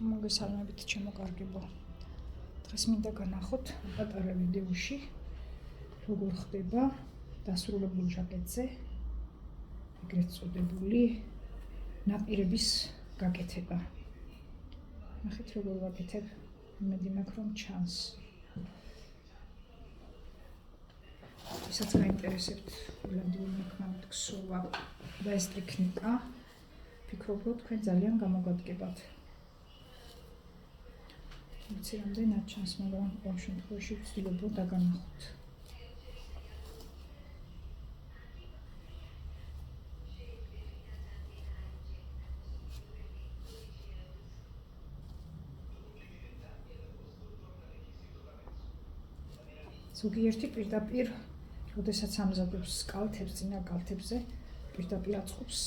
მოგესალმებით ჩემო კარგებო. დღეს მინდა განახოთ პატარა ვიდეოში როგორ ხდება დასრულებულ ჟაკეტზე ეგრეთ წოდებული ნაპირების გაკეთება. ნახეთ როგორ ვაკეთებ, იმედი მაქვს რომ ჩანს. ისაც გაინტერესებთ ირლანდიური მექანიკა ქსოვა და ეს ტექნიკა, ფიქრობ რომ თქვენ ძალიან გამოგადგებათ. ვიცი რამდენად ჩანს, მაგრამ ყოველ შემთხვევაში ვცდილობ რომ დაგანახოთ. ზოგიერთი პირდაპირ, როდესაც ამზადებს კალთებს, წინა კალთებზე პირდაპირ აწყობს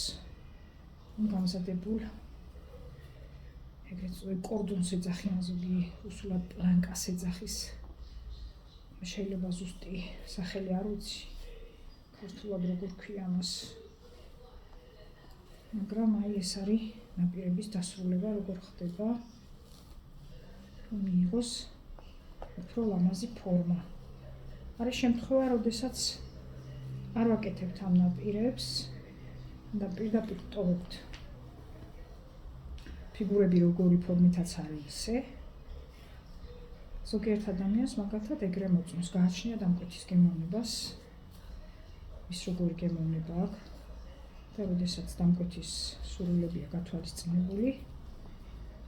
გამზადებულ ეგრეთ წოდებული კორდონს ეძახიან, ზოგი უსულად პლანკას ეძახის. შეიძლება ზუსტი სახელი არ ვიცი, ქართულად როგორ ქვია ამას. მაგრამ აი ეს არის ნაპირების დასრულება, როგორ ხდება, რომ მიიღოს უფრო ლამაზი ფორმა. არის შემთხვევა, როდესაც არ ვაკეთებთ ამ ნაპირებს და პირდაპირ ტოვებთ ფიგურები როგორი ფორმითაც არის ისე. ზოგიერთ ადამიანს მაგალითად ეგრე მოწონს, გააჩნია დამკვეთის გემოვნებას, ის როგორი გემოვნება აქვს და როდესაც დამკვეთის სურვილებია გათვალისწინებული,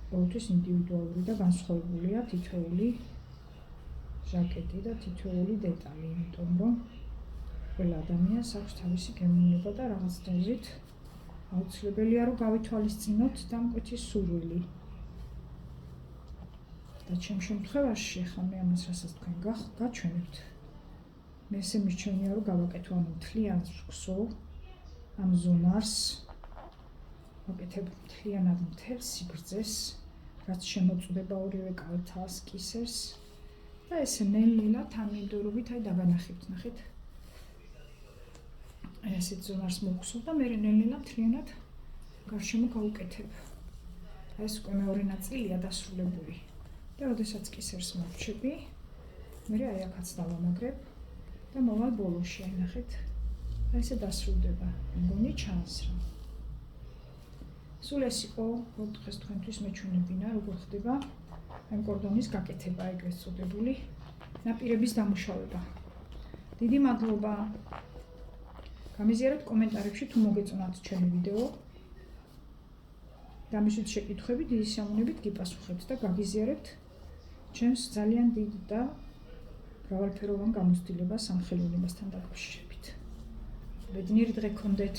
ყოველთვის ინდივიდუალური და განსხვავებულია თითოეული ჟაკეტი და თითოეული დეტალი, იმიტომ რომ ყველა ადამიანს აქვს თავისი გემოვნება და რაღაც დოზით აუცილებელია რომ გავითვალისწინოთ დამკვეთის სურვილი. და ჩემ შემთხვევაში ახლა მე ამას რასაც თქვენ გაჩვენებთ, მე ესე მირჩენია რომ გავაკეთო ამ მთლიან ქსოვ, ამ ზონარს ვაკეთებ მთლიანად მთელ სიგრძეს, რაც შემოწდება ორივე კალთას, კისერს და ესე ნელ-ნელა თანმიმდევრობით აი დაგანახებთ, ნახეთ. ესეთ ზონარს მოვხსოვ და მე ნელ-ნელა მთლიანად გარშემო გავუკეთებ. ეს უკვე მეორე ნაწილია დასრულებული. და როდესაც კისერს მოვჩები, მე აი აქაც დავამაგრებ და მოვალ ბოლოში, აი ნახეთ. აი ესე დასრულდება. მგონი ჩანს რა. სულ ეს იყო, რომ დღეს თქვენთვის მეჩვენებინა, როგორ ხდება ამ კორდონის გაკეთება, ეგრეთ წოდებული ნაპირების დამუშავება. დიდი მადლობა. გამიზიარებთ კომენტარებში თუ მოგეწონათ ჩემი ვიდეო. დამისვით შეკითხვები დიდი სამონებით გიპასუხებთ და გაგიზიარებთ ჩემს ძალიან დიდ და მრავალფეროვან გამოცდილებას ამ ხელოვნებასთან დაკავშირებით. ბედნიერი დღე გქონდეთ.